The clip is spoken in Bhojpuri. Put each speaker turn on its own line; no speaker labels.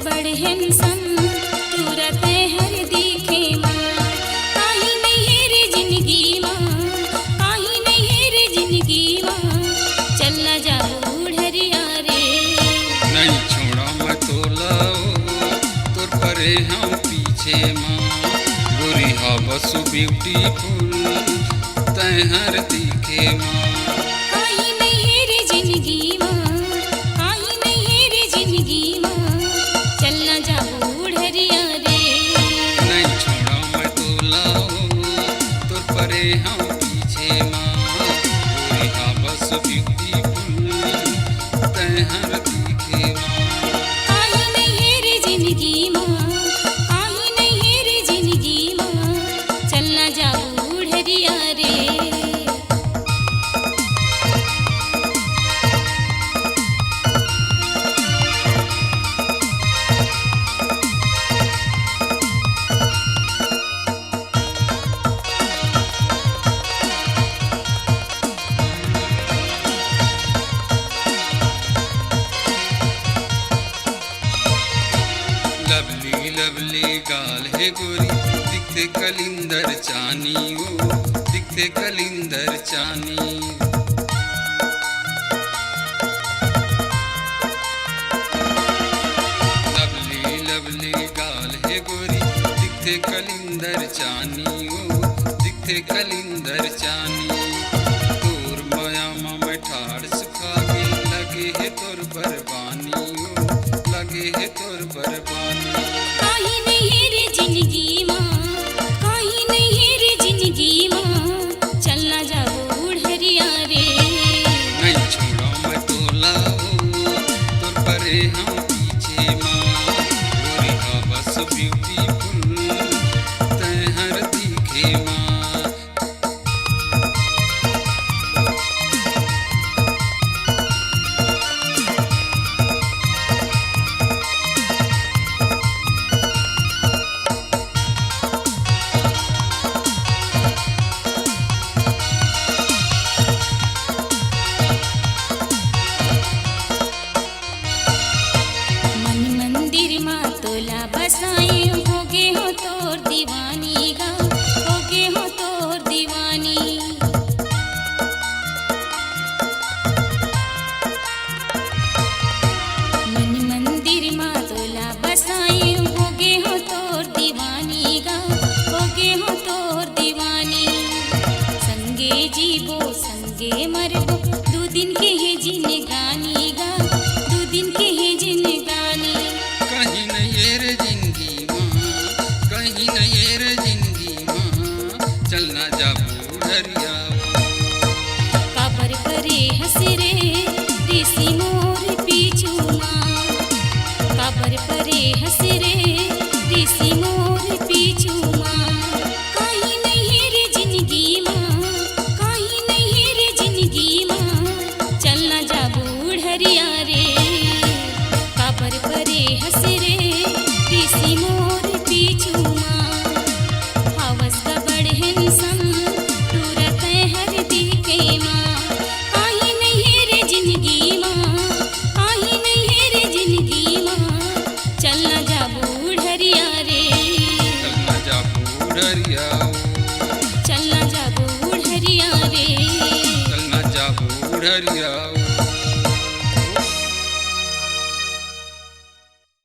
बड़ हैंडसम तू रहते हर दिखे माँ काहे नहीं है रे जिंदगी माँ काहे नहीं है रे जिंदगी माँ चलना जा बूढ़रिया रे
नहीं छोड़ा मैं तो लाओ तोर परे हम पीछे माँ गोरी हा बसु ब्यूटीफुल तय हर दिखे माँ
काहे नहीं है रे जिंदगी माँ काहे नहीं है रे जिंदगी माँ चलना जा बूढ़रिया रे
नहीं छोड़ा मैं तो लाओ तोर परे हम पीछे माँ गोरी हा बसु ब्यूटीफुल तय हर दिखे माँ
काहे नहीं है रे जिंदगी माँ काहे नहीं है रे जिंदगी माँ चलना जा बूढ़रिया रे
लवली लवली गाल है गोरी दिखते कलिंदर चानी ओ दिखते कलिंदर चानी लवली लवली गाल है गोरी दिखते कलिंदर चानी ओ दिखते कलिंदर चानी तोर माया में ठाड़ सुखा के लगे है तोर बरबानी ओ लगे है तोर बरबानी
काहे नहीं है रे जिंदगी माँ काहे नहीं है रे जिंदगी माँ चलना जा बूढ़रिया रे
नहीं छोड़ा मैं तो लाओ तोर परे हम पीछे माँ गोरी हा बस ब्यूटीफुल तय हर दिखे माँ
मन मंदिर माँ तोला बसाए होगे हो तोर दीवानी गा होगे हो तोर दीवानी मन मंदिर माँ तोला बसाए होगे हो तोर दीवानी गा होगे हो तोर दीवानी संगे जीवो संगे मरबो दो दिन के है जिंदगानी गा दो दिन के है जिंदगानी
कहीं नहीं ये रे जिंदगी माँ कहीं नहीं ये रे जिंदगी माँ चलना जा बूढ़रिया
काबर करे हंसे रे ऋषि मोर पीछू माँ काबर करे हंसे रे ऋषि मोर पीछू माँ काहे नहीं है रे जिंदगी माँ काहे नहीं है रे जिंदगी माँ चलना जा बूढ़रिया रे काबर करे हंसे रे ऋषि मोर पीछू माँ हवस का बड़ हैंडसम तू रहते हर दिखे माँ काहे नहीं है रे जिंदगी माँ काहे नहीं है रे जिंदगी माँ चलना जा बूढ़रिया रे
चलना जा बूढ़रिया
चलना जा बूढ़रिया रे
चलना जा बूढ़रिया